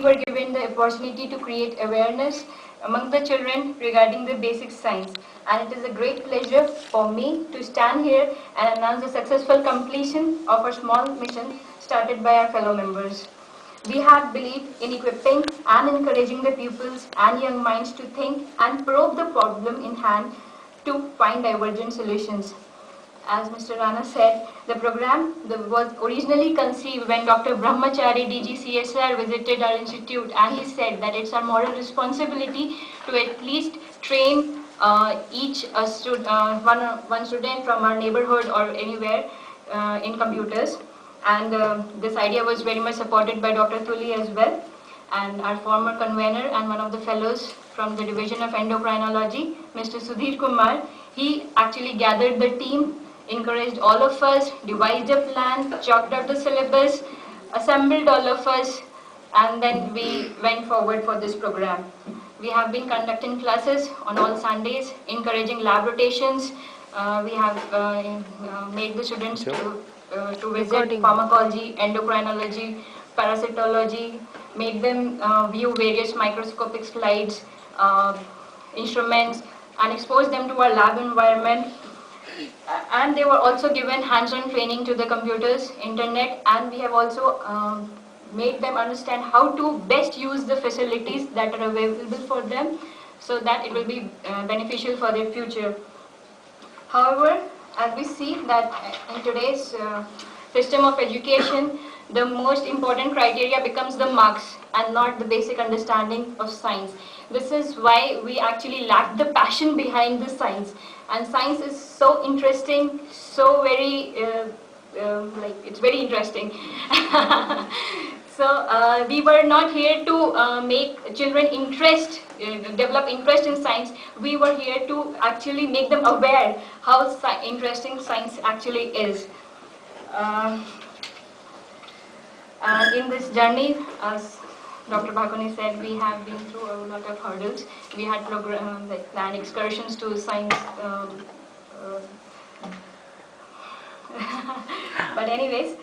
We were given the opportunity to create awareness among the children regarding the basic science, and it is a great pleasure for me to stand here and announce the successful completion of our small mission started by our fellow members. We have believed in equipping and encouraging the pupils and young minds to think and probe the problem in hand to find divergent solutions. As Mr. Rana said, the program was originally conceived when Dr. Brahmachari, DG CSR, visited our institute, and he said that it's our moral responsibility to at least train one student from our neighborhood or anywhere in computers. And this idea was very much supported by Dr. Tuli as well, and our former convener and one of the fellows from the Division of Endocrinology, Mr. Sudhir Kumar. He actually gathered the team, encouraged all of us, devised a plan, chalked out the syllabus, assembled all of us, and then we went forward for this program. We have been conducting classes on all Sundays, encouraging lab rotations. We have made the students to visit pharmacology, endocrinology, parasitology, made them view various microscopic slides, instruments, and expose them to our lab environment. And they were also given hands-on training to the computers, internet, and we have also made them understand how to best use the facilities that are available for them so that it will be beneficial for their future. However, as we see that in today's system of education, the most important criteria becomes the marks and not the basic understanding of science. This is why we actually lack the passion behind the science. And science is so interesting, so very, it's very interesting. So we were not here to make children develop interest in science. We were here to actually make them aware how interesting science actually is. And in this journey, as Dr. Bhakuni said, we have been through a lot of hurdles. We had planned excursions to science. But anyways,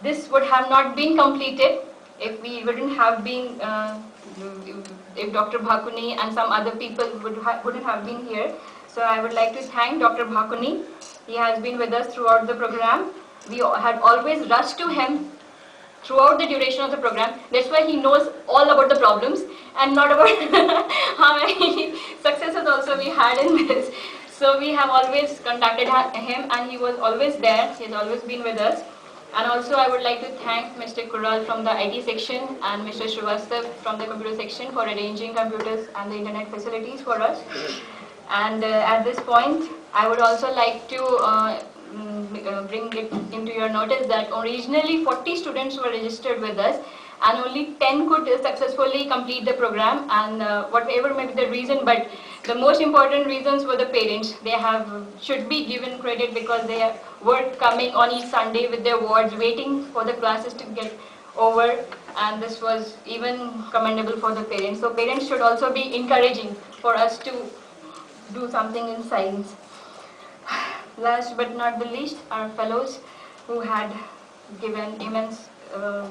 this would have not been completed if we wouldn't have been, if Dr. Bhakuni and some other people wouldn't have been here. So I would like to thank Dr. Bhakuni. He has been with us throughout the program. We had always rushed to him throughout the duration of the program. That's why he knows all about the problems and not about how many successes also we had in this. So we have always contacted him, and he was always there. He has always been with us. And also I would like to thank Mr. Kural from the IT section and Mr. Srivastav from the computer section for arranging computers and the internet facilities for us. And at this point, I would also like to bring it into your notice that originally 40 students were registered with us, and only 10 could successfully complete the program, and whatever may be the reason, but the most important reasons were the parents. They should be given credit because they were coming on each Sunday with their wards, waiting for the classes to get over, and this was even commendable for the parents. So parents should also be encouraging for us to do something in science. Last but not the least, our fellows who had given immense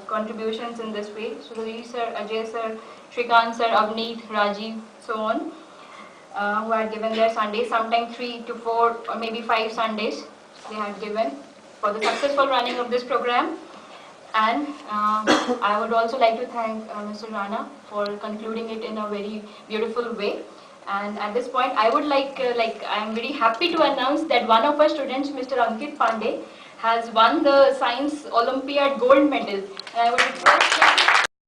contributions in this way. Sudhir sir, Ajay sir, Shrikant sir, Avneet, Rajiv, so on, who had given their Sundays, sometimes 3 to 4 or maybe 5 Sundays they had given for the successful running of this program. And I would also like to thank Mr. Rana for concluding it in a very beautiful way. And at this point, I would I am very happy to announce that one of our students, Mr. Ankit Pandey, has won the Science Olympiad gold medal. And I would request